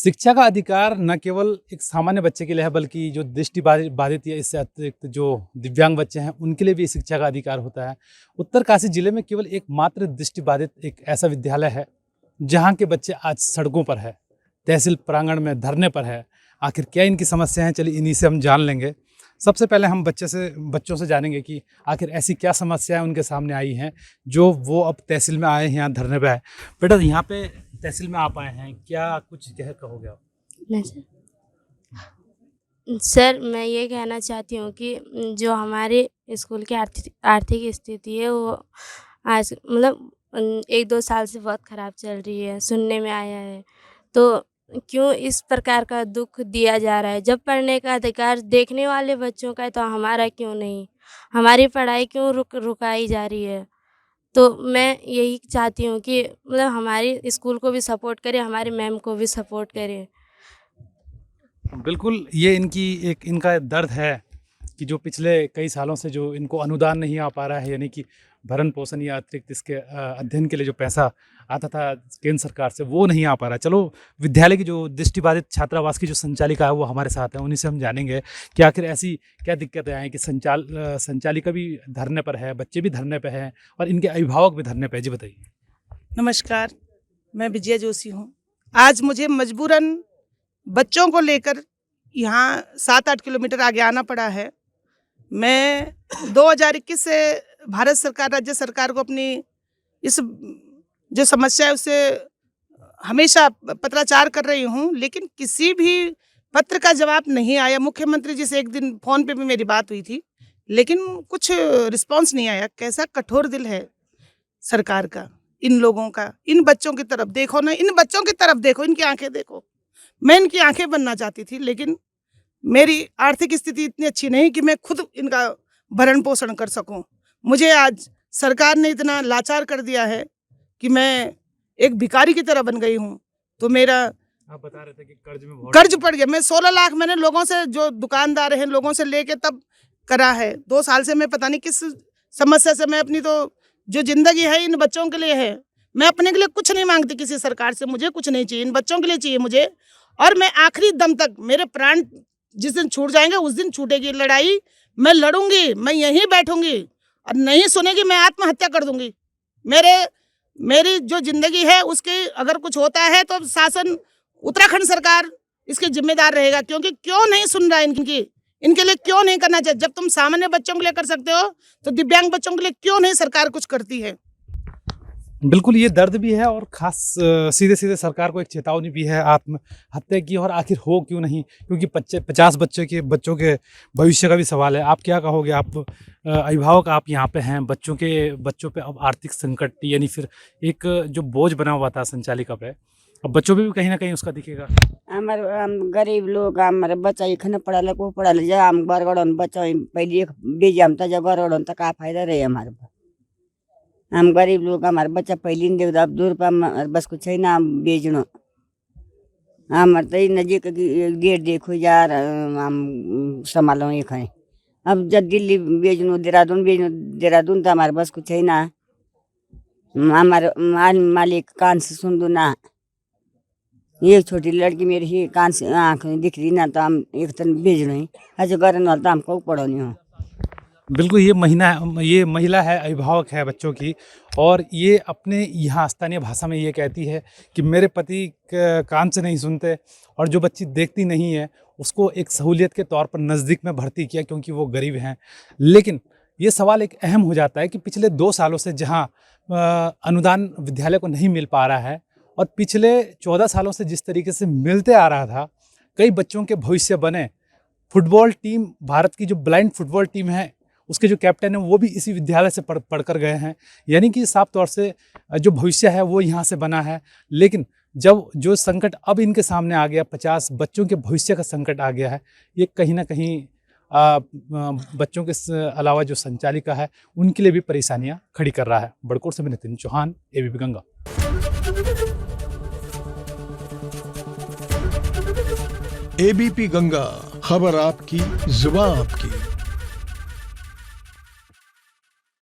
शिक्षा का अधिकार न केवल एक सामान्य बच्चे के लिए है, बल्कि जो दृष्टि बाधित या इससे अतिरिक्त जो दिव्यांग बच्चे हैं उनके लिए भी शिक्षा का अधिकार होता है। उत्तरकाशी जिले में केवल एकमात्र दृष्टि बाधित एक ऐसा विद्यालय है जहाँ के बच्चे आज सड़कों पर है, तहसील प्रांगण में धरने पर है। आखिर क्या इनकी समस्या है, चलिए इन्हीं से हम जान लेंगे। सबसे पहले हम बच्चों से जानेंगे कि आखिर ऐसी क्या समस्याएं उनके सामने आई हैं जो वो अब तहसील में आए हैं, यहाँ धरने पे आए। बेटा, यहाँ पे तहसील में आप आए हैं, क्या कुछ कहोगे आप? नहीं सर, मैं ये कहना चाहती हूँ कि जो हमारे स्कूल की आर्थिक स्थिति है वो आज मतलब 1-2 साल से बहुत ख़राब चल रही है, सुनने में आया है। तो क्यों इस प्रकार का दुख दिया जा रहा है? जब पढ़ने का अधिकार देखने वाले बच्चों का है तो हमारा क्यों नहीं? हमारी पढ़ाई क्यों रुकाई जा रही है? तो मैं यही चाहती हूँ कि मतलब हमारी स्कूल को भी सपोर्ट करें, हमारी मैम को भी सपोर्ट करें। बिल्कुल, ये इनका दर्द है कि जो पिछले कई सालों से जो इनको अनुदान नहीं आ पा रहा है, यानी कि भरण पोषण या अतिरिक्त इसके अध्ययन के लिए जो पैसा आता था केंद्र सरकार से, वो नहीं आ पा रहा है। चलो, विद्यालय की जो दृष्टिबाधित छात्रावास की जो संचालिका है वो हमारे साथ है, उन्हीं से हम जानेंगे कि आखिर ऐसी क्या दिक्कतें आई कि संचालिका भी धरने पर है, बच्चे भी धरने पर हैं और इनके अभिभावक भी धरने पर है। जी बताइए। नमस्कार, मैं विजया जोशी हूँ। आज मुझे मजबूरन बच्चों को लेकर यहाँ 7-8 किलोमीटर आगे आना पड़ा है। मैं 2021 से भारत सरकार, राज्य सरकार को अपनी इस जो समस्या है उससे हमेशा पत्राचार कर रही हूँ, लेकिन किसी भी पत्र का जवाब नहीं आया। मुख्यमंत्री जी से एक दिन फ़ोन पे भी मेरी बात हुई थी, लेकिन कुछ रिस्पांस नहीं आया। कैसा कठोर दिल है सरकार का, इन लोगों का। इन बच्चों की तरफ देखो ना, इन बच्चों की तरफ देखो, इनकी आंखें देखो। मैं इनकी आंखें बनना चाहती थी, लेकिन मेरी आर्थिक स्थिति इतनी अच्छी नहीं कि मैं खुद इनका भरण पोषण कर सकूं। मुझे आज सरकार ने इतना लाचार कर दिया है कि मैं एक भिखारी की तरह बन गई हूं। तो मेरा, आप बता रहे थे कि कर्ज पड़ गया। मैं 16 लाख मैंने लोगों से, जो दुकानदार हैं, लोगों से लेके तब करा है। 2 साल से मैं पता नहीं किस समस्या से, मैं अपनी तो जो जिंदगी है इन बच्चों के लिए है। मैं अपने के लिए कुछ नहीं मांगती किसी सरकार से, मुझे कुछ नहीं चाहिए, इन बच्चों के लिए चाहिए मुझे। और मैं आखिरी दम तक, मेरे प्राण जिस दिन छूट जाएंगे उस दिन छूटेगी लड़ाई। मैं लड़ूंगी, मैं यहीं बैठूंगी और नहीं सुनेगी मैं आत्महत्या कर दूंगी। मेरी जो जिंदगी है उसके अगर कुछ होता है तो शासन, उत्तराखंड सरकार इसके जिम्मेदार रहेगा। क्योंकि क्यों नहीं सुन रहा इनके लिए क्यों नहीं करना चाहिए? जब तुम सामान्य बच्चों के लिए कर सकते हो तो दिव्यांग बच्चों के लिए क्यों नहीं सरकार कुछ करती है? बिल्कुल, ये दर्द भी है और खास सीधे सीधे सरकार को एक चेतावनी भी है आत्महत्या की। और आखिर हो क्यों नहीं, क्योंकि 50 बच्चों के भविष्य का भी सवाल है। आप क्या कहोगे? आप अभिभावक, आप यहाँ पे हैं, बच्चों पे अब आर्थिक संकट यानी फिर एक जो बोझ बना हुआ था संचालिका पे, अब बच्चों पे भी कहीं ना कहीं उसका दिखेगा। हम गरीब लोग, हमारे बच्चा इखने पढ़ा को पढ़ा जब हम गरगड़ बच्चा पहले एक बीज हम जब गरगड़ तो का फायदा रहे हमारे। हम गरीब लोग, हमारे बच्चा पहले नहीं देखो, अब 2 रुपया बस कुछ है ना बेचना। हमारे तो नजीक गेट देखो यार, हम संभालो एक है। अब जब दिल्ली बेचनो, देहरादून तो हमारे बस कुछ है ना। हमारे मालिक कान से सुन दो ना। ये छोटी लड़की मेरी ही कान से आँख दिख रही ना, तो हम एक तन बेच रहे हैं। अच्छा करने वाला तो हमको पढ़ो नहीं हो। बिल्कुल, ये महिला है, अभिभावक है बच्चों की, और ये अपने यहाँ स्थानीय भाषा में ये कहती है कि मेरे पति कान से नहीं सुनते, और जो बच्ची देखती नहीं है उसको एक सहूलियत के तौर पर नज़दीक में भर्ती किया क्योंकि वो गरीब हैं। लेकिन ये सवाल एक अहम हो जाता है कि पिछले 2 सालों से जहाँ अनुदान विद्यालय को नहीं मिल पा रहा है, और पिछले 14 सालों से जिस तरीके से मिलते आ रहा था, कई बच्चों के भविष्य बने। फुटबॉल टीम, भारत की जो ब्लाइंड फुटबॉल टीम है, उसके जो कैप्टन हैं वो भी इसी विद्यालय से पढ़ कर गए हैं। यानी कि साफ तौर से जो भविष्य है वो यहाँ से बना है। लेकिन जब जो संकट अब इनके सामने आ गया, 50 बच्चों के भविष्य का संकट आ गया है, ये कहीं ना कहीं बच्चों के अलावा जो संचालिका है उनके लिए भी परेशानियाँ खड़ी कर रहा है। बड़कोट से मैं नितिन चौहान, ABP गंगा। ABP गंगा, खबर आपकी, जुबान आपकी।